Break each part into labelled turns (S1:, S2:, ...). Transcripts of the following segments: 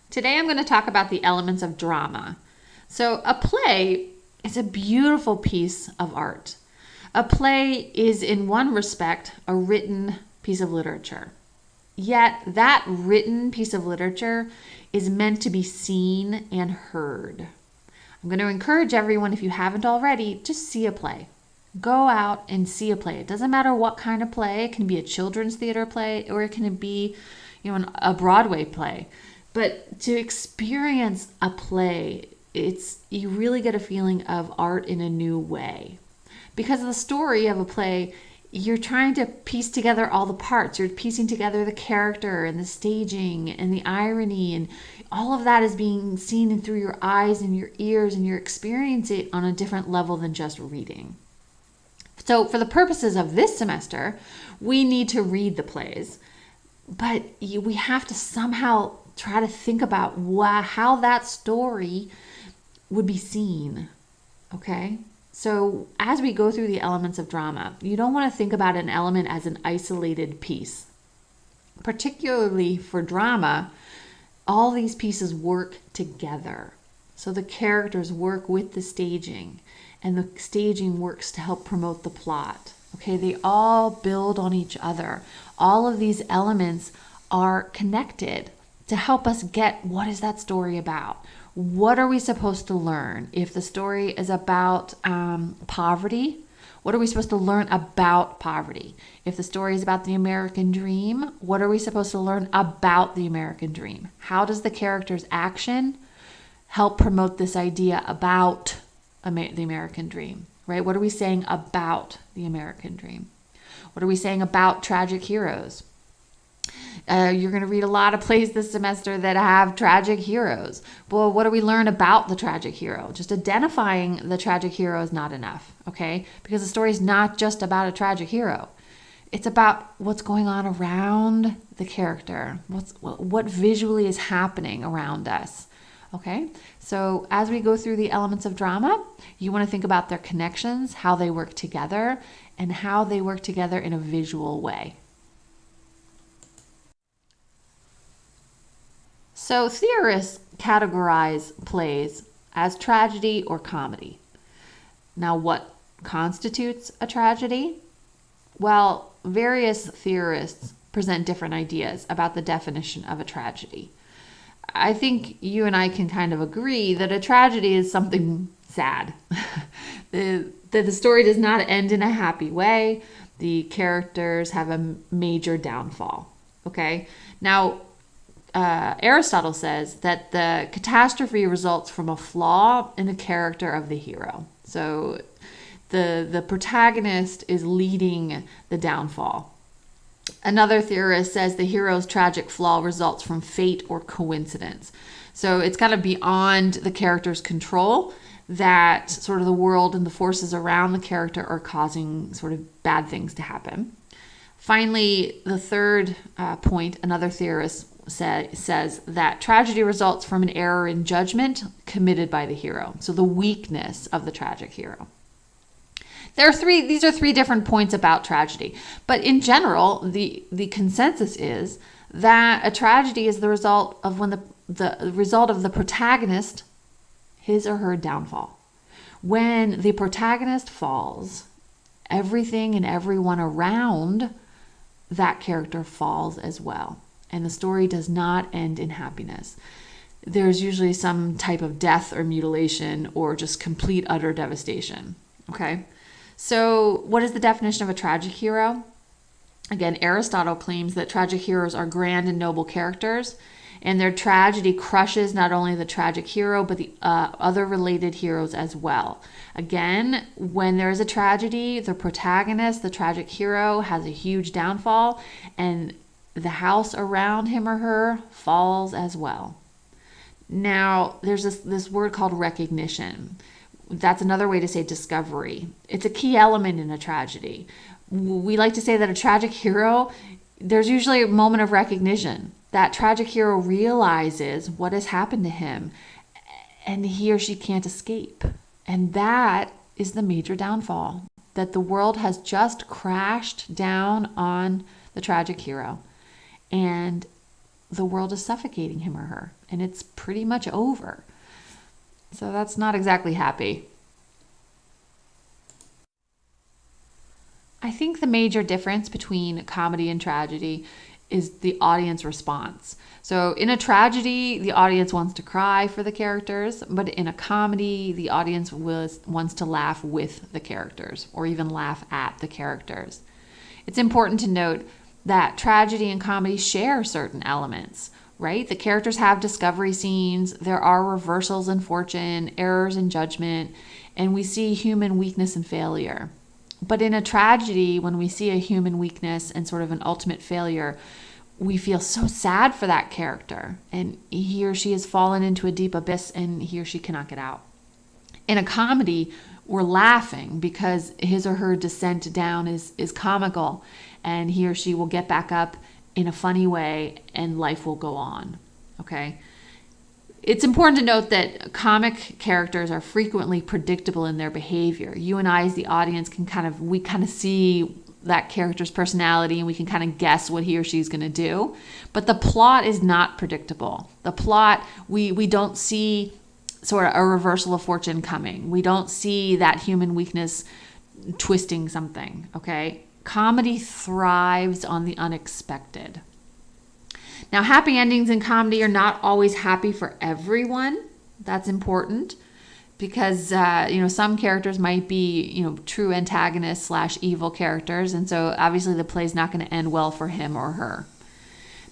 S1: Today I'm going to talk about the elements of drama. So, a play is a beautiful piece of art. A play is, in one respect, a written piece of literature. Yet, that written piece of literature is meant to be seen and heard. I'm going to encourage everyone, if you haven't already, just see a play. Go out and see a play. It doesn't matter what kind of play. It can be a children's theater play, or it can be, a Broadway play. But to experience a play, you really get a feeling of art in a new way. Because of the story of a play, you're trying to piece together all the parts. You're piecing together the character and the staging and the irony, and all of that is being seen through your eyes and your ears, and you're experiencing it on a different level than just reading. So for the purposes of this semester, we need to read the plays, but we have to somehow try to think about how that story would be seen, okay? So as we go through the elements of drama, you don't want to think about an element as an isolated piece. Particularly for drama, all these pieces work together. So the characters work with the staging, and the staging works to help promote the plot. Okay, they all build on each other. All of these elements are connected to help us get, what is that story about? What are we supposed to learn? If the story is about poverty, what are we supposed to learn about poverty? If the story is about the American dream, what are we supposed to learn about the American dream? How does the character's action help promote this idea about the American dream, right? What are we saying about the American dream? What are we saying about tragic heroes? You're going to read a lot of plays this semester that have tragic heroes. Well, what do we learn about the tragic hero? Just identifying the tragic hero is not enough, okay? Because the story is not just about a tragic hero. It's about what's going on around the character. What visually is happening around us, okay? So as we go through the elements of drama, you want to think about their connections, how they work together, and how they work together in a visual way. So theorists categorize plays as tragedy or comedy. Now, what constitutes a tragedy? Well, various theorists present different ideas about the definition of a tragedy. I think you and I can kind of agree that a tragedy is something sad. The story does not end in a happy way. The characters have a major downfall. Okay? Now, Aristotle says that the catastrophe results from a flaw in the character of the hero. So the protagonist is leading the downfall. Another theorist says the hero's tragic flaw results from fate or coincidence. So it's kind of beyond the character's control, that sort of the world and the forces around the character are causing sort of bad things to happen. Finally, the third point, another theorist says that tragedy results from an error in judgment committed by the hero. So the weakness of the tragic hero. These are three different points about tragedy. But in general, the consensus is that a tragedy is the result of when the result of the protagonist, his or her downfall. When the protagonist falls, everything and everyone around that character falls as well. And the story does not end in happiness. There's usually some type of death or mutilation or just complete utter devastation. Okay? So what is the definition of a tragic hero? Again, Aristotle claims that tragic heroes are grand and noble characters, and their tragedy crushes not only the tragic hero, but the other related heroes as well. Again, when there is a tragedy, the protagonist, the tragic hero, has a huge downfall, and the house around him or her falls as well. Now, there's this word called recognition. That's another way to say discovery. It's a key element in a tragedy. We like to say that a tragic hero, there's usually a moment of recognition. That tragic hero realizes what has happened to him, and he or she can't escape. And that is the major downfall, that the world has just crashed down on the tragic hero. And the world is suffocating him or her, and it's pretty much over. So that's not exactly happy. I think the major difference between comedy and tragedy is the audience response. So in a tragedy, the audience wants to cry for the characters, but in a comedy, the audience wants to laugh with the characters or even laugh at the characters. It's important to note that tragedy and comedy share certain elements, right? The characters have discovery scenes, there are reversals in fortune, errors in judgment, and we see human weakness and failure. But in a tragedy, when we see a human weakness and sort of an ultimate failure, we feel so sad for that character. And he or she has fallen into a deep abyss and he or she cannot get out. In a comedy, we're laughing because his or her descent down is comical, and he or she will get back up in a funny way and life will go on. Okay? It's important to note that comic characters are frequently predictable in their behavior. You and I, as the audience, we kind of see that character's personality and we can kind of guess what he or she is going to do. But the plot is not predictable. The plot, we don't see sort of a reversal of fortune coming. We don't see that human weakness twisting something, okay? Comedy thrives on the unexpected. Now, happy endings in comedy are not always happy for everyone. That's important because, some characters might be, true antagonists / evil characters. And so obviously the play is not going to end well for him or her.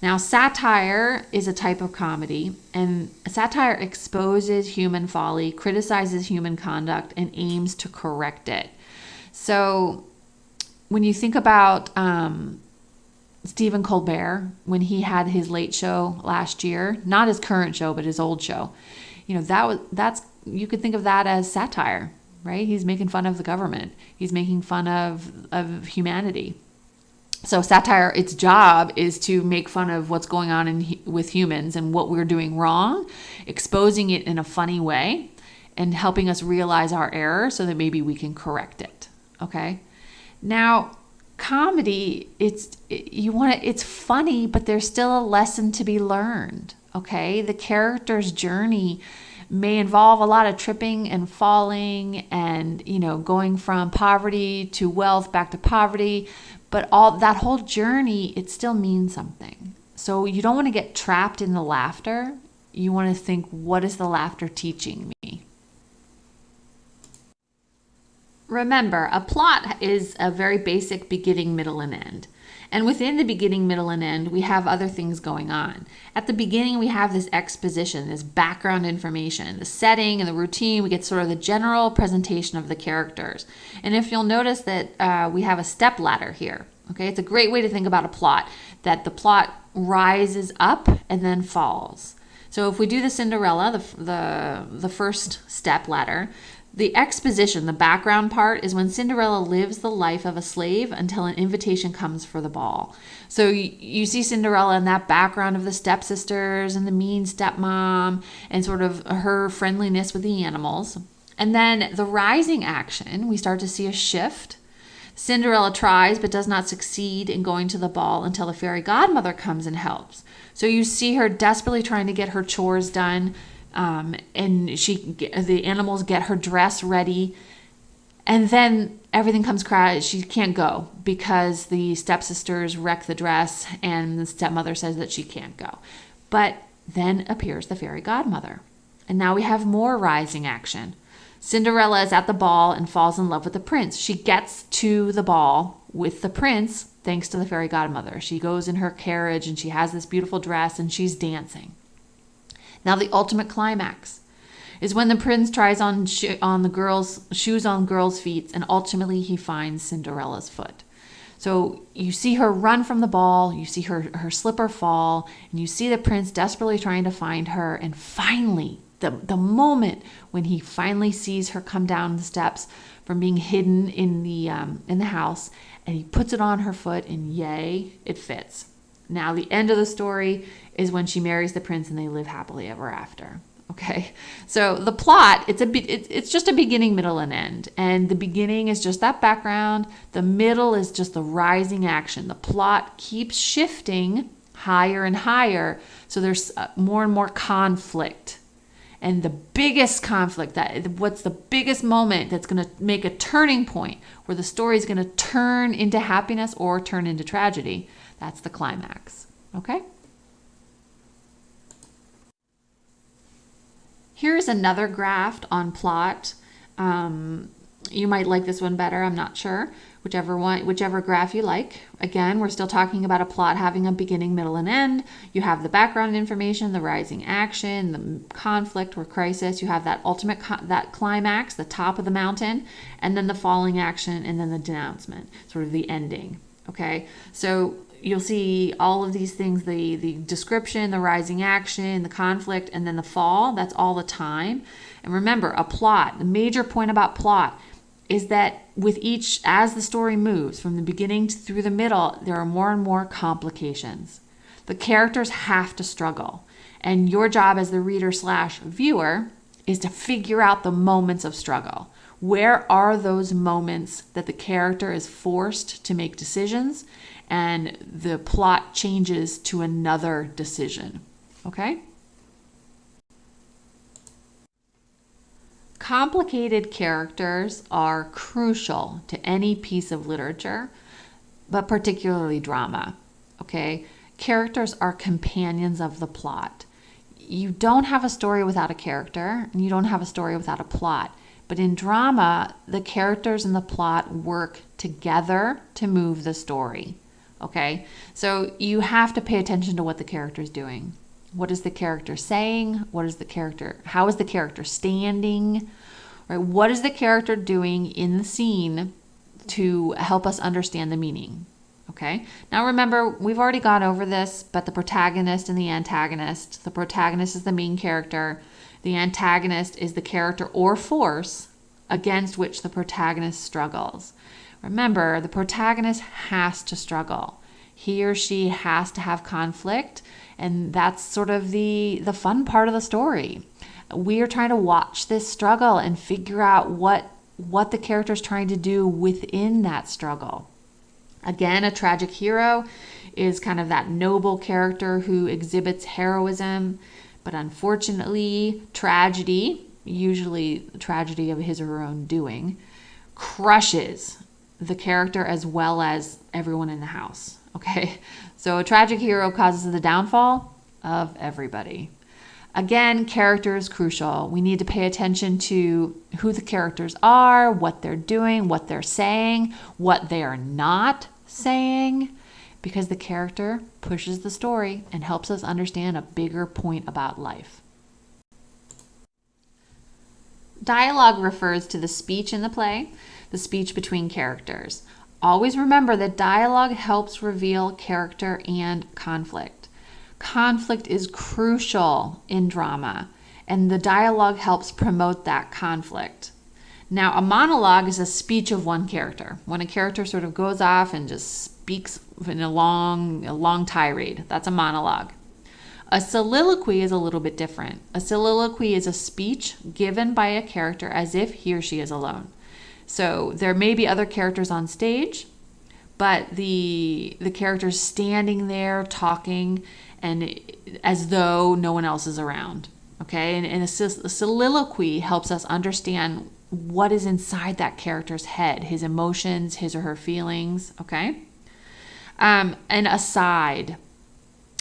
S1: Now, satire is a type of comedy, and satire exposes human folly, criticizes human conduct, and aims to correct it. So when you think about Stephen Colbert, when he had his late show last year, not his current show, but his old show, you could think of that as satire, right? He's making fun of the government. He's making fun of humanity. So satire, its job is to make fun of what's going on with humans and what we're doing wrong, exposing it in a funny way, and helping us realize our error so that maybe we can correct it. Okay? Now, comedy, it's funny, but there's still a lesson to be learned. Okay? The character's journey may involve a lot of tripping and falling and, going from poverty to wealth back to poverty. But all that whole journey, it still means something. So you don't want to get trapped in the laughter. You want to think, what is the laughter teaching me? Remember, a plot is a very basic beginning, middle, and end. And within the beginning, middle, and end, we have other things going on. At the beginning, we have this exposition, this background information, the setting and the routine. We get sort of the general presentation of the characters. And if you'll notice that we have a step ladder here, okay? It's a great way to think about a plot, that the plot rises up and then falls. So if we do the Cinderella, the first step ladder, the exposition, the background part, is when Cinderella lives the life of a slave until an invitation comes for the ball. So you see Cinderella in that background of the stepsisters and the mean stepmom and sort of her friendliness with the animals. And then the rising action, we start to see a shift. Cinderella tries but does not succeed in going to the ball until the fairy godmother comes and helps. So you see her desperately trying to get her chores done. And the animals get her dress ready, and then everything comes crash. She can't go because the stepsisters wreck the dress, and the stepmother says that she can't go. But then appears the fairy godmother, and now we have more rising action. Cinderella is at the ball and falls in love with the prince. She gets to the ball with the prince thanks to the fairy godmother. She goes in her carriage, and she has this beautiful dress, and she's dancing. Now the ultimate climax is when the prince tries on shoes on girls' feet, and ultimately he finds Cinderella's foot. So you see her run from the ball, you see her slipper fall, and you see the prince desperately trying to find her. And finally, the moment when he finally sees her come down the steps from being hidden in the house, and he puts it on her foot, and yay, it fits. Now, the end of the story is when she marries the prince and they live happily ever after. Okay, so the plot, it's just a beginning, middle, and end. And the beginning is just that background. The middle is just the rising action. The plot keeps shifting higher and higher. So there's more and more conflict. And the biggest conflict, what's the biggest moment that's going to make a turning point where the story is going to turn into happiness or turn into tragedy? That's the climax. Okay? Here's another graph on plot. You might like this one better, I'm not sure. Whichever graph you like. Again, we're still talking about a plot having a beginning, middle, and end. You have the background information, the rising action, the conflict or crisis. You have that ultimate, that climax, the top of the mountain, and then the falling action, and then the denouncement, sort of the ending. Okay, so you'll see all of these things, the description, the rising action, the conflict, and then the fall. That's all the time. And remember, a plot, the major point about plot is that with each, as the story moves from the beginning through the middle, there are more and more complications. The characters have to struggle. And your job as the reader/viewer is to figure out the moments of struggle. Where are those moments that the character is forced to make decisions and the plot changes to another decision? Okay? Complicated characters are crucial to any piece of literature, but particularly drama. Okay? Characters are companions of the plot. You don't have a story without a character, and you don't have a story without a plot. But in drama, the characters and the plot work together to move the story. Okay? So you have to pay attention to what the character is doing. What is the character saying? How is the character standing? Right? What is the character doing in the scene to help us understand the meaning? Okay. Now remember, we've already gone over this, but the protagonist and the antagonist. The protagonist is the main character. The antagonist is the character or force against which the protagonist struggles. Remember, the protagonist has to struggle. He or she has to have conflict, and that's sort of the fun part of the story. We are trying to watch this struggle and figure out what the character is trying to do within that struggle. Again, a tragic hero is kind of that noble character who exhibits heroism, but unfortunately, tragedy, usually tragedy of his or her own doing, crushes the character as well as everyone in the house. Okay, so a tragic hero causes the downfall of everybody. Again, character is crucial. We need to pay attention to who the characters are, what they're doing, what they're saying, what they are not saying, because the character pushes the story and helps us understand a bigger point about life. Dialogue refers to the speech in the play, the speech between characters. Always remember that dialogue helps reveal character and conflict. Conflict is crucial in drama, and the dialogue helps promote that conflict. Now, a monologue is a speech of one character. When a character sort of goes off and just speaks in a long tirade, that's a monologue. A soliloquy is a little bit different. A soliloquy is a speech given by a character as if he or she is alone. So there may be other characters on stage, but the character's standing there talking and as though no one else is around. Okay, and a soliloquy helps us understand what is inside that character's head, his emotions, his or her feelings. Okay, an aside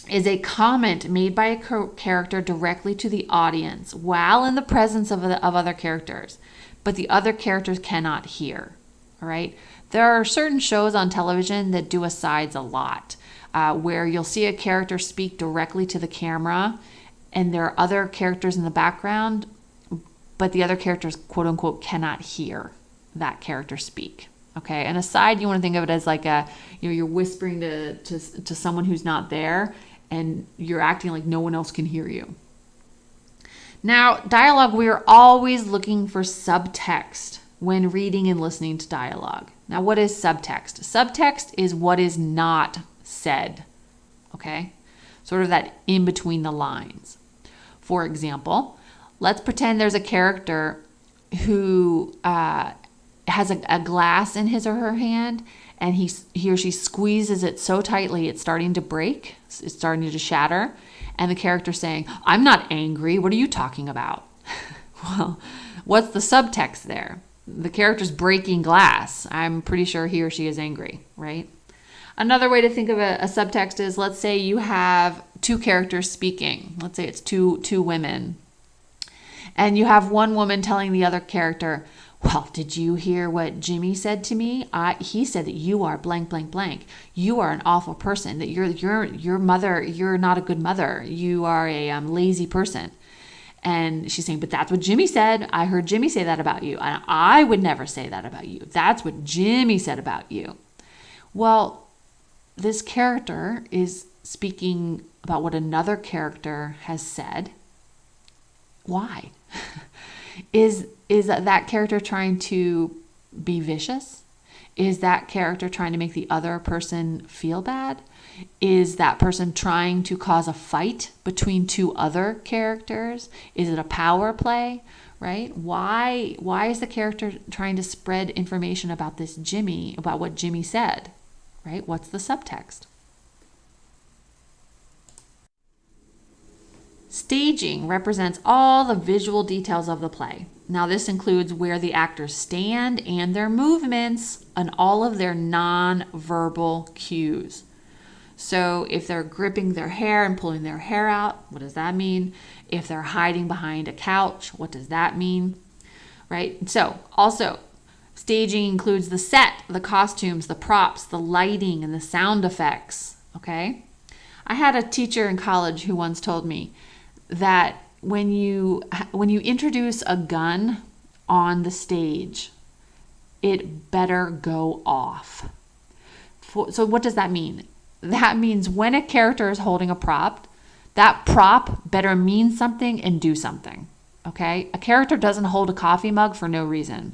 S1: is a comment made by a character directly to the audience while in the presence of other characters, but the other characters cannot hear. All right, there are certain shows on television that do asides a lot, where you'll see a character speak directly to the camera, and there are other characters in the background, but the other characters, quote unquote, cannot hear that character speak. Okay, an aside, you want to think of it as like you're whispering to someone who's not there, and you're acting like no one else can hear you. Now, dialogue, we are always looking for subtext when reading and listening to dialogue. Now, what is subtext? Subtext is what is not said, okay? Sort of that in between the lines. For example, let's pretend there's a character who has a glass in his or her hand, and he or she squeezes it so tightly it's starting to break, it's starting to shatter, and the character's saying, "I'm not angry, what are you talking about?" Well, what's the subtext there? The character's breaking glass. I'm pretty sure he or she is angry, right? Another way to think of a subtext is, let's say you have two characters speaking. Let's say it's two women. And you have one woman telling the other character, "Well, did you hear what Jimmy said to me? He said that you are blank, blank, blank. You are an awful person, that your mother, you're not a good mother. You are a lazy person." And she's saying, "But that's what Jimmy said. I heard Jimmy say that about you. And I would never say that about you. That's what Jimmy said about you." Well, this character is speaking about what another character has said. Why? Is that character trying to be vicious? Is that character trying to make the other person feel bad? Is that person trying to cause a fight between two other characters? Is it a power play, right? Why is the character trying to spread information about this Jimmy, about what Jimmy said, right? What's the subtext? Staging represents all the visual details of the play. Now, this includes where the actors stand and their movements and all of their non-verbal cues. So if they're gripping their hair and pulling their hair out, what does that mean? If they're hiding behind a couch, what does that mean? Right? So also, staging includes the set, the costumes, the props, the lighting, and the sound effects. Okay? I had a teacher in college who once told me that when you introduce a gun on the stage, it better go off. So what does that mean? That means when a character is holding a prop, that prop better mean something and do something. Okay? A character doesn't hold a coffee mug for no reason.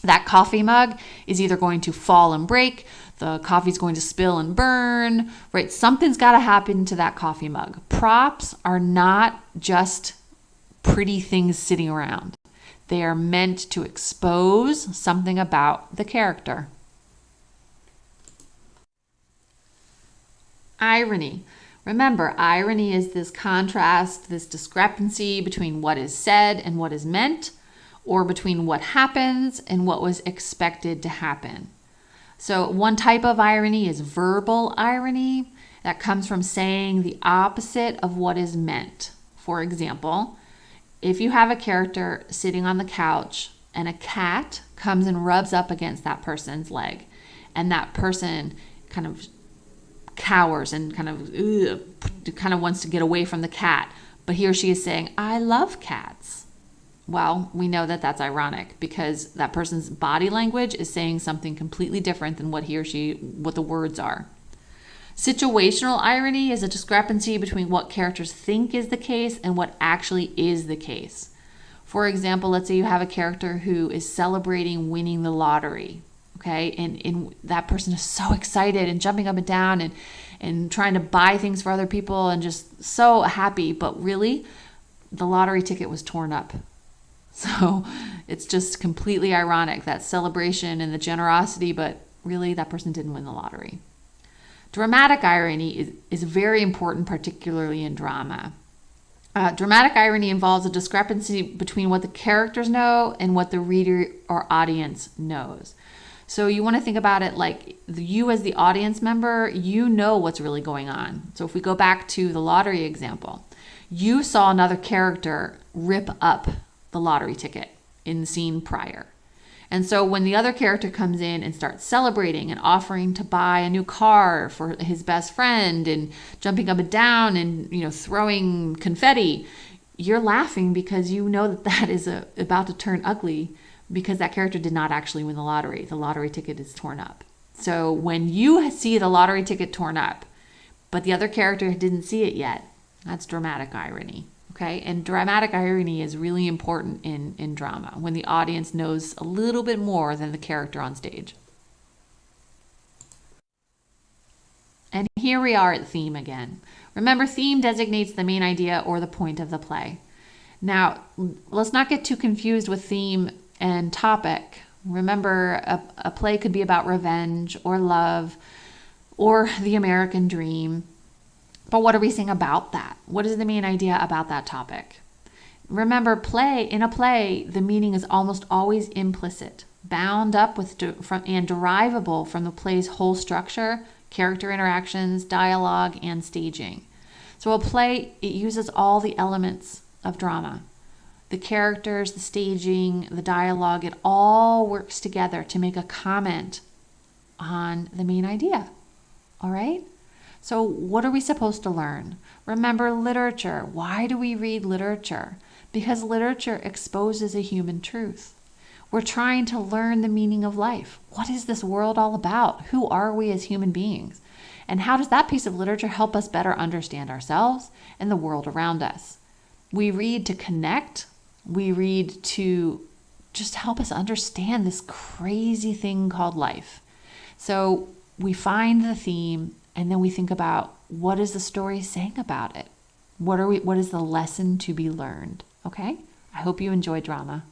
S1: That coffee mug is either going to fall and break, the coffee's going to spill and burn, right? Something's got to happen to that coffee mug. Props are not just pretty things sitting around. They are meant to expose something about the character. Irony. Remember, irony is this contrast, this discrepancy between what is said and what is meant, or between what happens and what was expected to happen. So one type of irony is verbal irony. That comes from saying the opposite of what is meant. For example, if you have a character sitting on the couch and a cat comes and rubs up against that person's leg, and that person kind of cowers and kind of wants to get away from the cat, but he or she is saying, "I love cats." Well, we know that that's ironic because that person's body language is saying something completely different than what the words are. Situational irony is a discrepancy between what characters think is the case and what actually is the case. For example, let's say you have a character who is celebrating winning the lottery, okay? And that person is so excited and jumping up and down and trying to buy things for other people and just so happy, but really, the lottery ticket was torn up. So it's just completely ironic, that celebration and the generosity, but really that person didn't win the lottery. Dramatic irony is very important, particularly in drama. Dramatic irony involves a discrepancy between what the characters know and what the reader or audience knows. So you want to think about it like you as the audience member, you know what's really going on. So if we go back to the lottery example, you saw another character rip up the lottery ticket in the scene prior. And so when the other character comes in and starts celebrating and offering to buy a new car for his best friend and jumping up and down and throwing confetti, you're laughing because you know that is about to turn ugly because that character did not actually win the lottery. The lottery ticket is torn up. So when you see the lottery ticket torn up, but the other character didn't see it yet, that's dramatic irony. Okay, and dramatic irony is really important in drama when the audience knows a little bit more than the character on stage. And here we are at theme again. Remember, theme designates the main idea or the point of the play. Now, let's not get too confused with theme and topic, Remember, a play could be about revenge or love or the American dream. But what are we saying about that? What is the main idea about that topic? Remember, in a play, the meaning is almost always implicit, bound up with and derivable from the play's whole structure, character interactions, dialogue, and staging. So a play, it uses all the elements of drama. The characters, the staging, the dialogue, it all works together to make a comment on the main idea. All right? So what are we supposed to learn? Remember, literature. Why do we read literature? Because literature exposes a human truth. We're trying to learn the meaning of life. What is this world all about? Who are we as human beings? And how does that piece of literature help us better understand ourselves and the world around us? We read to connect. We read to just help us understand this crazy thing called life. So we find the theme, and then we think about, what is the story saying about it? What is the lesson to be learned? Okay? I hope you enjoy drama.